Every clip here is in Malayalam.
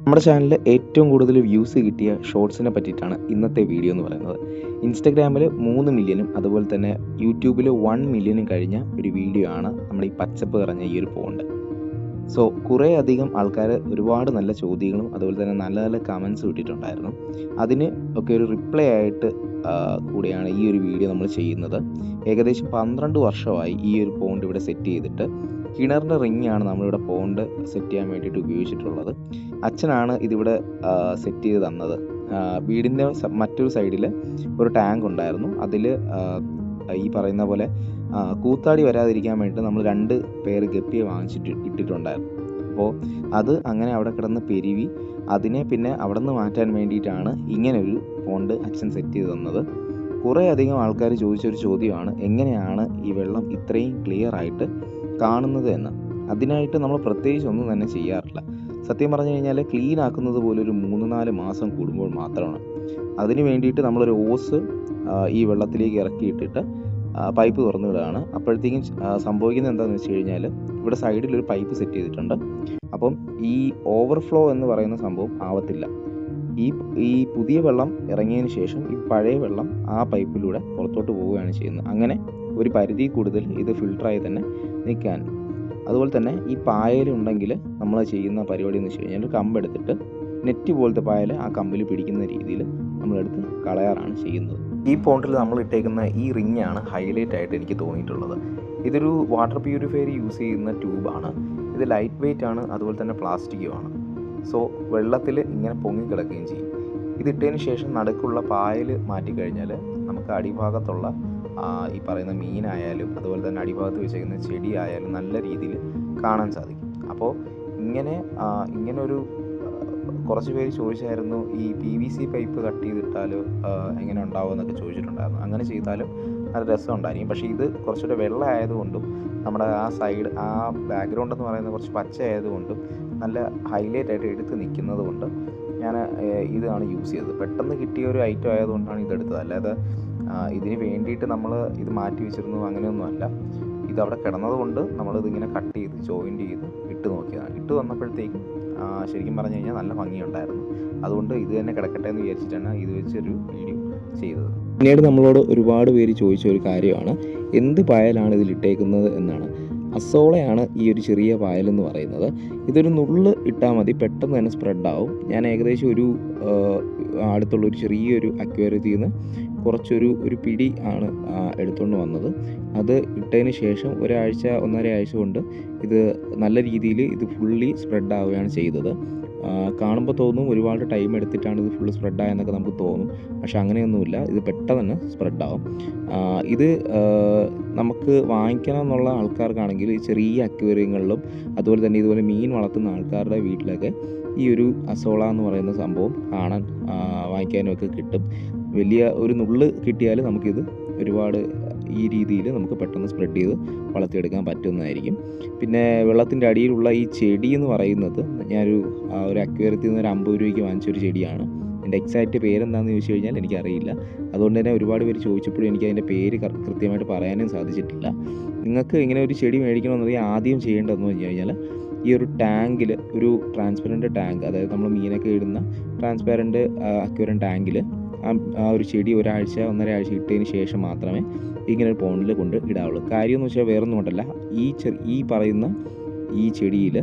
നമ്മുടെ ചാനലിൽ ഏറ്റവും കൂടുതൽ വ്യൂസ് കിട്ടിയ ഷോർട്സിനെ പറ്റിയിട്ടാണ് ഇന്നത്തെ വീഡിയോ എന്ന് പറയുന്നത്. ഇൻസ്റ്റഗ്രാമിൽ 3 മില്യനും അതുപോലെ തന്നെ യൂട്യൂബിൽ 1 മില്യനും കഴിഞ്ഞ ഒരു വീഡിയോ ആണ് നമ്മുടെ ഈ പച്ചപ്പ് നിറഞ്ഞ ഈ ഒരു പോണ്ട്. സോ കുറേ അധികം ആൾക്കാർ ഒരുപാട് നല്ല ചോദ്യങ്ങളും അതുപോലെ തന്നെ നല്ല നല്ല കമൻസും ഇട്ടിട്ടുണ്ടായിരുന്നു. അതിന് ഒക്കെ ഒരു റിപ്ലൈ ആയിട്ട് കൂടിയാണ് ഈ ഒരു വീഡിയോ നമ്മൾ ചെയ്യുന്നത്. ഏകദേശം 12 വർഷമായി ഈ ഒരു പോണ്ട് ഇവിടെ സെറ്റ് ചെയ്തിട്ട്. കിണറിൻ്റെ റിങ്ങാണ് നമ്മളിവിടെ പോണ്ട് സെറ്റ് ചെയ്യാൻ വേണ്ടിയിട്ട് ഉപയോഗിച്ചിട്ടുള്ളത്. അച്ഛനാണ് ഇതിവിടെ സെറ്റ് ചെയ്ത് തന്നത്. വീടിൻ്റെ മറ്റൊരു സൈഡിൽ ഒരു ടാങ്ക് ഉണ്ടായിരുന്നു. അതിൽ ഈ പറയുന്ന പോലെ കൂത്താടി വരാതിരിക്കാൻ വേണ്ടിയിട്ട് നമ്മൾ 2 പേര് ഗപ്പിയെ വാങ്ങിച്ചിട്ട് ഇട്ടിട്ടുണ്ടായിരുന്നു. അപ്പോൾ അത് അങ്ങനെ അവിടെ കിടന്ന് പെരുവി അതിനെ പിന്നെ അവിടെ നിന്ന് മാറ്റാൻ വേണ്ടിയിട്ടാണ് ഇങ്ങനൊരു പോണ്ട് അച്ഛൻ സെറ്റ് ചെയ്ത് തന്നത്. കുറേ അധികം ആൾക്കാർ ചോദിച്ചൊരു ചോദ്യമാണ്, എങ്ങനെയാണ് ഈ വെള്ളം ഇത്രയും ക്ലിയർ ആയിട്ട് കാണുന്നത് എന്ന്. അതിനായിട്ട് നമ്മൾ പ്രത്യേകിച്ച് ഒന്നും തന്നെ ചെയ്യാറില്ല. സത്യം പറഞ്ഞു കഴിഞ്ഞാൽ ക്ലീൻ ആക്കുന്നത് പോലെ ഒരു 3-4 മാസം കൂടുമ്പോൾ മാത്രമാണ്. അതിന് വേണ്ടിയിട്ട് നമ്മളൊരു ഓസ് ഈ വെള്ളത്തിലേക്ക് ഇറക്കിയിട്ടിട്ട് പൈപ്പ് തുറന്നു വിടുകയാണ്. അപ്പോഴത്തേക്കും സംഭവിക്കുന്നത് എന്താണെന്ന് വെച്ച് കഴിഞ്ഞാൽ ഇവിടെ സൈഡിലൊരു പൈപ്പ് സെറ്റ് ചെയ്തിട്ടുണ്ട്. അപ്പം ഈ ഓവർഫ്ലോ എന്ന് പറയുന്ന സംഭവം ആവത്തില്ല. ഈ പുതിയ വെള്ളം ഇറങ്ങിയതിന് ശേഷം ഈ പഴയ വെള്ളം ആ പൈപ്പിലൂടെ പുറത്തോട്ട് പോവുകയാണ് ചെയ്യുന്നത്. അങ്ങനെ ഒരു പരിധി കൂടുതൽ ഇത് ഫിൽട്ടറായി തന്നെ നിൽക്കാൻ. അതുപോലെ തന്നെ ഈ പായലുണ്ടെങ്കിൽ നമ്മൾ ചെയ്യുന്ന പരിപാടി എന്ന് വെച്ച് കഴിഞ്ഞാൽ കമ്പെടുത്തിട്ട് നെറ്റ് പോലത്തെ പായൽ ആ കമ്പിൽ പിടിക്കുന്ന രീതിയിൽ നമ്മളെടുത്ത് കളയാറാണ് ചെയ്യുന്നത്. ഈ പോണ്ടിൽ നമ്മൾ ഇട്ടേക്കുന്ന ഈ റിങ്ങാണ് ഹൈലൈറ്റ് ആയിട്ട് എനിക്ക് തോന്നിയിട്ടുള്ളത്. ഇതൊരു വാട്ടർ പ്യൂരിഫയർ യൂസ് ചെയ്യുന്ന ട്യൂബാണ്. ഇത് ലൈറ്റ് വെയ്റ്റ് ആണ്, അതുപോലെ തന്നെ പ്ലാസ്റ്റിക്കുമാണ്. സോ വെള്ളത്തിൽ ഇങ്ങനെ പൊങ്ങിക്കിടക്കുകയും ചെയ്യും. ഇതിട്ടതിന് ശേഷം നടുക്കുള്ള പായൽ മാറ്റിക്കഴിഞ്ഞാൽ നമുക്ക് അടിഭാഗത്തുള്ള ഈ പറയുന്ന മീനായാലും അതുപോലെ തന്നെ അടിഭാഗത്ത് വെച്ചേക്കുന്ന ചെടി ആയാലും നല്ല രീതിയിൽ കാണാൻ സാധിക്കും. അപ്പോൾ ഇങ്ങനൊരു കുറച്ച് പേര് ചോദിച്ചായിരുന്നു, ഈ PVC പൈപ്പ് കട്ട് ചെയ്തിട്ടാൽ എങ്ങനെ ഉണ്ടാവും എന്നൊക്കെ ചോദിച്ചിട്ടുണ്ടായിരുന്നു. അങ്ങനെ ചെയ്താലും നല്ല രസം ഉണ്ടായിരിക്കും. പക്ഷേ ഇത് കുറച്ചുകൂടെ വെള്ള ആയതുകൊണ്ടും നമ്മുടെ ആ സൈഡ് ആ ബാക്ക്ഗ്രൗണ്ട് എന്ന് പറയുന്നത് കുറച്ച് പച്ച ആയതുകൊണ്ടും നല്ല ഹൈലൈറ്റ് ആയിട്ട് എടുത്ത് നിൽക്കുന്നത് കൊണ്ട് ഞാൻ ഇതാണ് യൂസ് ചെയ്തത്. പെട്ടെന്ന് കിട്ടിയ ഒരു ഐറ്റം ആയതുകൊണ്ടാണ് ഇതെടുത്തത്. അല്ലാതെ ഇതിന് വേണ്ടിയിട്ട് നമ്മൾ ഇത് മാറ്റി വെച്ചിരുന്നു അങ്ങനെയൊന്നുമല്ല. ഇതവിടെ കിടന്നതുകൊണ്ട് നമ്മളിതിങ്ങനെ കട്ട് ചെയ്ത് ജോയിൻ്റ് ചെയ്ത് ഇട്ട് നോക്കിയതാണ്. ഇട്ട് വന്നപ്പോഴത്തേക്കും ശരിക്കും പറഞ്ഞു കഴിഞ്ഞാൽ നല്ല ഭംഗിയുണ്ടായിരുന്നു. അതുകൊണ്ട് ഇത് തന്നെ കിടക്കട്ടെ എന്ന് വിചാരിച്ചിട്ടാണ് ഇത് വെച്ചൊരു വീഡിയോ ചെയ്തത്. പിന്നീട് നമ്മളോട് ഒരുപാട് പേര് ചോദിച്ച ഒരു കാര്യമാണ്, എന്ത് പായലാണ് ഇതിലിട്ടേക്കുന്നത് എന്നാണ്. അസോളയാണ് ഈ ഒരു ചെറിയ പായലെന്ന് പറയുന്നത്. ഇതൊരു നുള്ള് ഇട്ടാൽ മതി, പെട്ടെന്ന് തന്നെ സ്പ്രെഡാവും. ഞാൻ ഏകദേശം ഒരു അടുത്തുള്ളൊരു ചെറിയൊരു അക്വേറിയത്തിൽ നിന്ന് ഒരു പിടി ആണ് എടുത്തുകൊണ്ട് വന്നത്. അത് ഇട്ടതിന് ശേഷം 1-1.5 ആഴ്ച കൊണ്ട് ഇത് നല്ല രീതിയിൽ ഇത് ഫുള്ളി സ്പ്രെഡാവുകയാണ് ചെയ്തത്. കാണുമ്പോൾ തോന്നും ഒരുപാട് ടൈം എടുത്തിട്ടാണ് ഇത് ഫുള്ള് സ്പ്രെഡായെന്നൊക്കെ നമുക്ക് തോന്നും. പക്ഷെ അങ്ങനെയൊന്നുമില്ല, ഇത് പെട്ടെന്ന് തന്നെ സ്പ്രെഡാവും. ഇത് നമുക്ക് വാങ്ങിക്കണം എന്നുള്ള ആൾക്കാർക്കാണെങ്കിൽ ചെറിയ അക്വേറിയങ്ങളിലും അതുപോലെ തന്നെ ഇതുപോലെ മീൻ വളർത്തുന്ന ആൾക്കാരുടെ വീട്ടിലൊക്കെ ഈ ഒരു അസോള എന്ന് പറയുന്ന സംഭവം കാണാൻ വാങ്ങിക്കാനും ഒക്കെ കിട്ടും. വലിയ ഒരു നുള്ള് കിട്ടിയാൽ നമുക്കിത് ഒരുപാട് ഈ രീതിയിൽ നമുക്ക് പെട്ടെന്ന് സ്പ്രെഡ് ചെയ്ത് വളർത്തിയെടുക്കാൻ പറ്റുന്നതായിരിക്കും. പിന്നെ വെള്ളത്തിൻ്റെ അടിയിലുള്ള ഈ ചെടി എന്ന് പറയുന്നത് ഒരു അക്വേറിയത്തിൽ നിന്ന് ഒരു 50 രൂപയ്ക്ക് വാങ്ങിച്ചൊരു ചെടിയാണ്. എൻ്റെ എക്സാക്റ്റ് പേരെന്താണെന്ന് ചോദിച്ചു കഴിഞ്ഞാൽ എനിക്കറിയില്ല. അതുകൊണ്ട് തന്നെ ഒരുപാട് പേര് ചോദിച്ചപ്പോഴും എനിക്ക് അതിൻ്റെ പേര് കൃത്യമായിട്ട് പറയാനും സാധിച്ചിട്ടില്ല. നിങ്ങൾക്ക് ഇങ്ങനെ ഒരു ചെടി മേടിക്കണമെന്നുണ്ടെങ്കിൽ ആദ്യം ചെയ്യേണ്ടതെന്ന് പറഞ്ഞു കഴിഞ്ഞാൽ ഈ ഒരു ടാങ്കിൽ ഒരു ട്രാൻസ്പെറൻറ്റ് ടാങ്ക്, അതായത് നമ്മൾ മീനൊക്കെ ഇടുന്ന ട്രാൻസ്പെറൻറ്റ് അക്വേറിയം ടാങ്കിൽ ആ ഒരു ചെടി 1-1.5 ആഴ്ച ഇട്ടതിന് ശേഷം മാത്രമേ ഇങ്ങനെ ഒരു പോണ്ടിൽ കൊണ്ട് ഇടാവുള്ളൂ. കാര്യം എന്ന് വെച്ചാൽ വേറൊന്നും കൊണ്ടല്ല, ഈ പറയുന്ന ഈ ചെടിയിൽ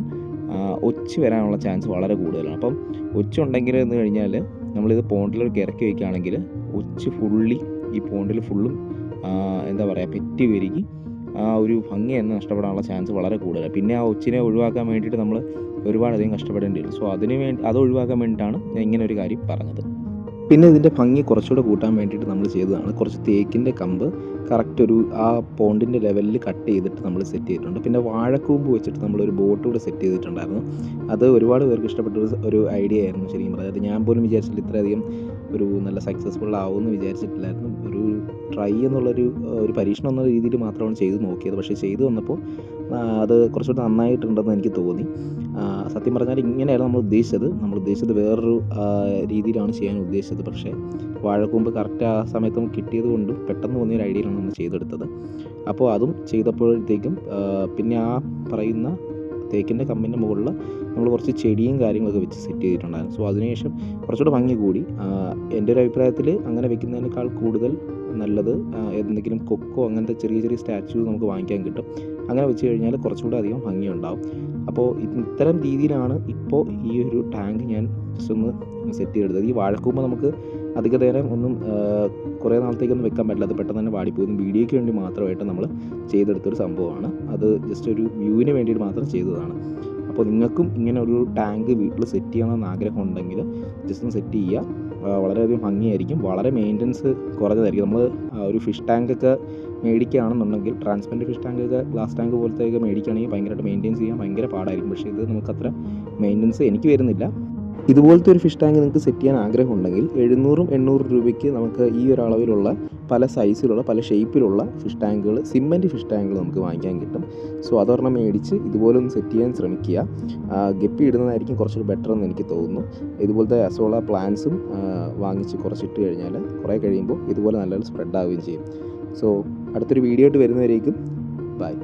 ഒച്ച് വരാനുള്ള ചാൻസ് വളരെ കൂടുതലാണ്. അപ്പം ഒച്ചുണ്ടെങ്കിൽ എന്ന് കഴിഞ്ഞാൽ നമ്മളിത് പോണ്ടിലേക്ക് ഇറക്കി വയ്ക്കുകയാണെങ്കിൽ ഒച്ച് ഫുള്ളി ഈ പോണ്ടിൽ ഫുള്ളും എന്താ പറയുക പെറ്റി പെരുകി ആ ഒരു ഭംഗി തന്നെ നഷ്ടപ്പെടാനുള്ള ചാൻസ് വളരെ കൂടുതലാണ്. പിന്നെ ആ ഒച്ചിനെ ഒഴിവാക്കാൻ വേണ്ടിയിട്ട് നമ്മൾ ഒരുപാടധികം കഷ്ടപ്പെടേണ്ടി വരും. സോ അത് ഒഴിവാക്കാൻ വേണ്ടിയിട്ടാണ് ഞാൻ ഇങ്ങനെ ഒരു കാര്യം പറഞ്ഞത്. പിന്നെ ഇതിൻ്റെ ഭംഗി കുറച്ചുകൂടെ കൂട്ടാൻ വേണ്ടിയിട്ട് നമ്മൾ ചെയ്തതാണ്, കുറച്ച് തേക്കിൻ്റെ കമ്പ് കറക്റ്റ് ആ പോണ്ടിൻ്റെ ലെവലിൽ കട്ട് ചെയ്തിട്ട് നമ്മൾ സെറ്റ് ചെയ്തിട്ടുണ്ട്. പിന്നെ വാഴക്കൂമ്പ് വെച്ചിട്ട് നമ്മളൊരു ബോട്ട് കൂടെ സെറ്റ് ചെയ്തിട്ടുണ്ടായിരുന്നു. അത് ഒരുപാട് പേർക്ക് ഇഷ്ടപ്പെട്ട ഒരു ഐഡിയ ആയിരുന്നു ശരിക്കും. അതായത് ഞാൻ പോലും വിചാരിച്ചില്ല ഇത്രയധികം ഒരു നല്ല സക്സസ്ഫുൾ ആവുമെന്ന് വിചാരിച്ചിട്ടില്ലായിരുന്നു. ഒരു ട്രൈ എന്നുള്ളൊരു പരീക്ഷണം എന്നുള്ള രീതിയിൽ മാത്രമാണ് ചെയ്ത് നോക്കിയത്. പക്ഷേ ചെയ്തു വന്നപ്പോൾ അത് കുറച്ചുകൂടി നന്നായിട്ടുണ്ടെന്ന് എനിക്ക് തോന്നി. സത്യം പറഞ്ഞാൽ ഇങ്ങനെയാണ് നമ്മൾ ഉദ്ദേശിച്ചത് വേറൊരു രീതിയിലാണ് ചെയ്യാൻ ഉദ്ദേശിച്ചത്. പക്ഷേ വാഴക്കൂമ്പ് കറക്റ്റ് ആ സമയത്ത് നമുക്ക് കിട്ടിയത് കൊണ്ട് പെട്ടെന്ന് തോന്നിയൊരു ഐഡിയയിലാണ് നമ്മൾ ചെയ്തെടുത്തത്. അപ്പോൾ അതും ചെയ്തപ്പോഴത്തേക്കും പിന്നെ ആ പറയുന്ന തേക്കിൻ്റെ കമ്പിൻ്റെ മുകളിൽ നമ്മൾ കുറച്ച് ചെടിയും കാര്യങ്ങളൊക്കെ വെച്ച് സെറ്റ് ചെയ്തിട്ടുണ്ടായിരുന്നു. സോ അതിനുശേഷം കുറച്ചുകൂടെ ഭംഗി കൂടി. എൻ്റെ ഒരു അഭിപ്രായത്തിൽ അങ്ങനെ വെക്കുന്നതിനേക്കാൾ കൂടുതൽ നല്ലത് എന്തെങ്കിലും കൊക്കോ അങ്ങനത്തെ ചെറിയ ചെറിയ സ്റ്റാച്യൂസ് നമുക്ക് വാങ്ങിക്കാൻ കിട്ടും. അങ്ങനെ വെച്ച് കഴിഞ്ഞാൽ കുറച്ചുകൂടെ അധികം ഭംഗിയുണ്ടാവും. അപ്പോൾ ഇത്തരം രീതിയിലാണ് ഇപ്പോൾ ഈ ഒരു ടാങ്ക് ഞാൻ ജസ്റ്റ് ഒന്ന് സെറ്റ് ചെയ്തെടുത്തത്. ഈ വാഴക്കൂമ്പ് നമുക്ക് അധിക നേരം ഒന്നും കുറേ നാളത്തേക്കൊന്നും വെക്കാൻ പറ്റില്ല, അത് പെട്ടെന്ന് തന്നെ വാടിപ്പോകുന്നു. വീഡിയോയ്ക്ക് വേണ്ടി മാത്രമായിട്ട് നമ്മൾ ചെയ്തെടുത്തൊരു സംഭവമാണ്. അത് ജസ്റ്റ് ഒരു വ്യൂവിന് വേണ്ടിയിട്ട് മാത്രം ചെയ്തതാണ്. അപ്പോൾ നിങ്ങൾക്കും ഇങ്ങനെ ഒരു ടാങ്ക് വീട്ടിൽ സെറ്റ് ചെയ്യണമെന്ന് ആഗ്രഹം ഉണ്ടെങ്കിൽ ജസ്റ്റ് ഒന്ന് സെറ്റ് ചെയ്യുക. വളരെയധികം ഭംഗിയായിരിക്കും, വളരെ മെയിൻ്റനൻസ് കുറഞ്ഞതായിരിക്കും. നമ്മൾ ഒരു ഫിഷ് ടാങ്കൊക്കെ മേടിക്കുകയാണെന്നുണ്ടെങ്കിൽ, ട്രാൻസ്പെറൻറ്റ് ഫിഷ് ടാങ്കൊക്കെ ഗ്ലാസ് ടാങ്ക് പോലത്തെയൊക്കെ മേടിക്കുകയാണെങ്കിൽ ഭയങ്കരമായിട്ട് മെയിൻറ്റെയിൻ ചെയ്യാൻ ഭയങ്കര പാടായിരിക്കും. പക്ഷേ ഇത് നമുക്കത്ര മെയിൻ്റനൻസ് എനിക്ക് വരുന്നില്ല. ഇതുപോലത്തെ ഒരു ഫിഷ് ടാങ്ക് നിങ്ങൾക്ക് സെറ്റ് ചെയ്യാൻ ആഗ്രഹമുണ്ടെങ്കിൽ 700-800 രൂപയ്ക്ക് നമുക്ക് ഈ ഒരു അളവിലുള്ള പല സൈസിലുള്ള പല ഷേപ്പിലുള്ള ഫിഷ് ടാങ്കുകൾ, സിമെൻറ്റ് ഫിഷ് ടാങ്കുകൾ നമുക്ക് വാങ്ങിക്കാൻ കിട്ടും. സോ അതൊരെണ്ണം മേടിച്ച് ഇതുപോലെ ഒന്ന് സെറ്റ് ചെയ്യാൻ ശ്രമിക്കുക. ഗപ്പി ഇടുന്നതായിരിക്കും കുറച്ചുകൂടി ബെറ്റർ എന്ന് എനിക്ക് തോന്നുന്നു. ഇതുപോലത്തെ അസോള പ്ലാന്റ്സും വാങ്ങിച്ച് കുറച്ചിട്ട് കഴിഞ്ഞാൽ കുറേ കഴിയുമ്പോൾ ഇതുപോലെ നല്ലൊരു സ്പ്രെഡ് ആവുകയും ചെയ്യും. സോ അടുത്തൊരു വീഡിയോ ആയിട്ട് വരുന്നവരേക്കും ബൈ.